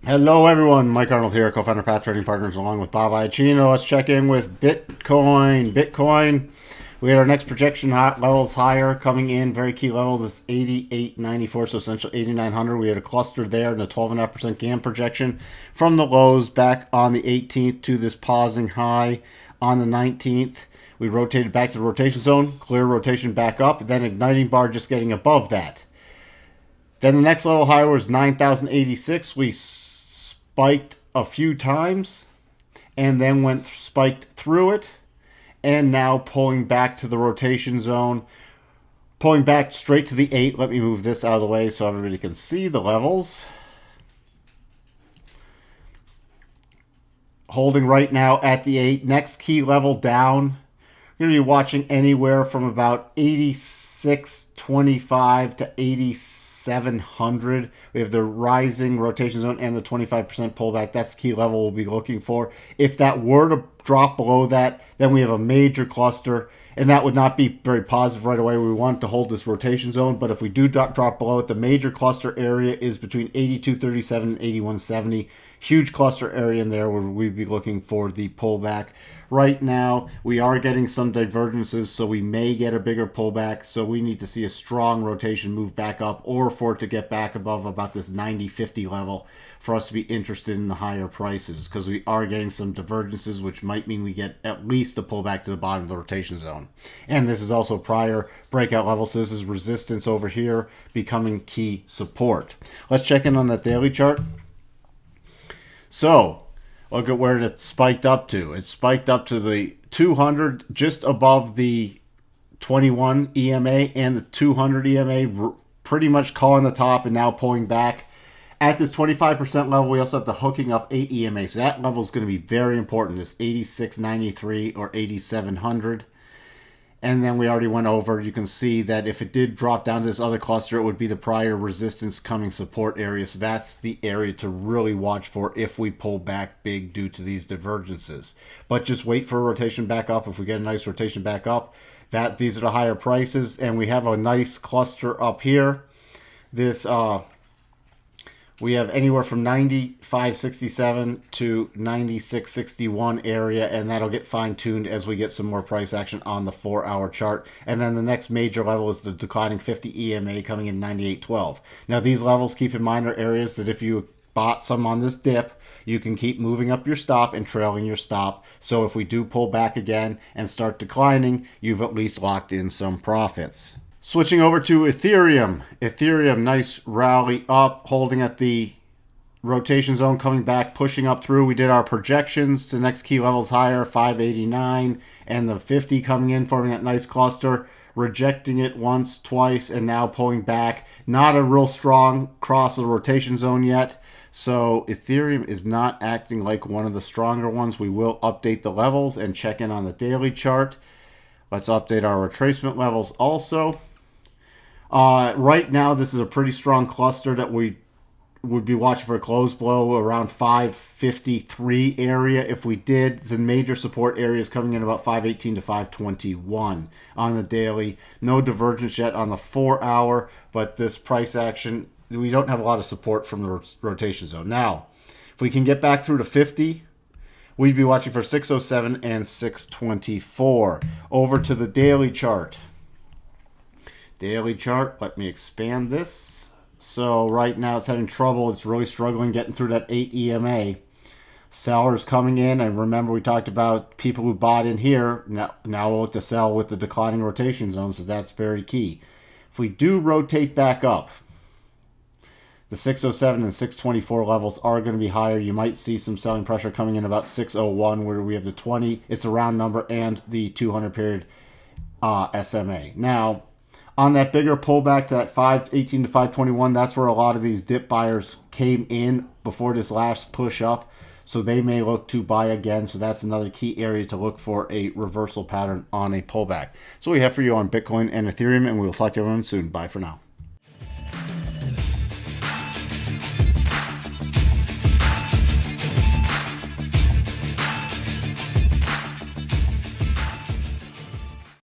Hello everyone, Mike Arnold here, co-founder Path Trading Partners along with Bob Iacchino. Let's check in with Bitcoin. We had our next projection levels higher coming in. Very key level is 88.94, so essentially 8,900. We had a cluster there and a 12.5% GAN projection from the lows back on the 18th to this pausing high on the 19th. We rotated back to the rotation zone, clear rotation back up, then igniting bar just getting above that. Then the next level higher was 9,086. We spiked a few times and then spiked through it, and now pulling back to the rotation zone, pulling back straight to the 8. Let me move this out of the way so everybody can see the levels. Holding right now at the 8. Next key level down, we're going to be watching anywhere from about 86.25 to 8700. We have the rising rotation zone and the 25% pullback. That's the key level we'll be looking for. If that were to drop below that, then we have a major cluster, and that would not be very positive right away. We want to hold this rotation zone, but if we do drop below it, the major cluster area is between 82.37 and 81.70. Huge cluster area in there where we'd be looking for the pullback. Right now, we are getting some divergences, so we may get a bigger pullback. So we need to see a strong rotation move back up, or for it to get back above about this 90.50 level for us to be interested in the higher prices, because we are getting some divergences, which might mean we get at least a pullback to the bottom of the rotation zone. And this is also prior breakout level, so this is resistance over here becoming key support. Let's check in on that daily chart. So look at where it spiked up to. It spiked up to the 200, just above the 21 EMA and the 200 EMA, pretty much calling the top and now pulling back. At this 25% level, we also have the hooking up 8 EMA. So that level is going to be very important. It's 86.93 or 8700. And then we already went over, you can see that if it did drop down to this other cluster, it would be the prior resistance coming support area. So that's the area to really watch for if we pull back big due to these divergences. But just wait for a rotation back up. If we get a nice rotation back up, these are the higher prices. And we have a nice cluster up here. This we have anywhere from 95.67 to 96.61 area, and that'll get fine-tuned as we get some more price action on the 4-hour chart. And then the next major level is the declining 50 EMA coming in 98.12. Now these levels, keep in mind, are areas that if you bought some on this dip, you can keep moving up your stop and trailing your stop. So if we do pull back again and start declining, you've at least locked in some profits. Switching over to Ethereum. Ethereum, nice rally up, holding at the rotation zone, coming back, pushing up through. We did our projections to next key levels higher, 589, and the 50 coming in, forming that nice cluster, rejecting it once, twice, and now pulling back. Not a real strong cross of the rotation zone yet. So Ethereum is not acting like one of the stronger ones. We will update the levels and check in on the daily chart. Let's update our retracement levels also. Right now, this is a pretty strong cluster that we would be watching for a close blow around 553 area. If we did, the major support area is coming in about 518 to 521 on the daily. No divergence yet on the 4-hour, but this price action, we don't have a lot of support from the rotation zone. Now, if we can get back through to 50, we'd be watching for 607 and 624. Over to the daily chart. Daily chart, let me expand this. So right now it's having trouble. It's really struggling getting through that 8 EMA. Sellers coming in, and remember we talked about people who bought in here. Now we'll look to sell with the declining rotation zone, so that's very key. If we do rotate back up, the 607 and 624 levels are going to be higher. You might see some selling pressure coming in about 601, where we have the 20. It's a round number, and the 200 period SMA. Now, on that bigger pullback to that 518 to 521, that's where a lot of these dip buyers came in before this last push up. So they may look to buy again. So that's another key area to look for a reversal pattern on a pullback. So we have for you on Bitcoin and Ethereum, and we will talk to everyone soon. Bye for now.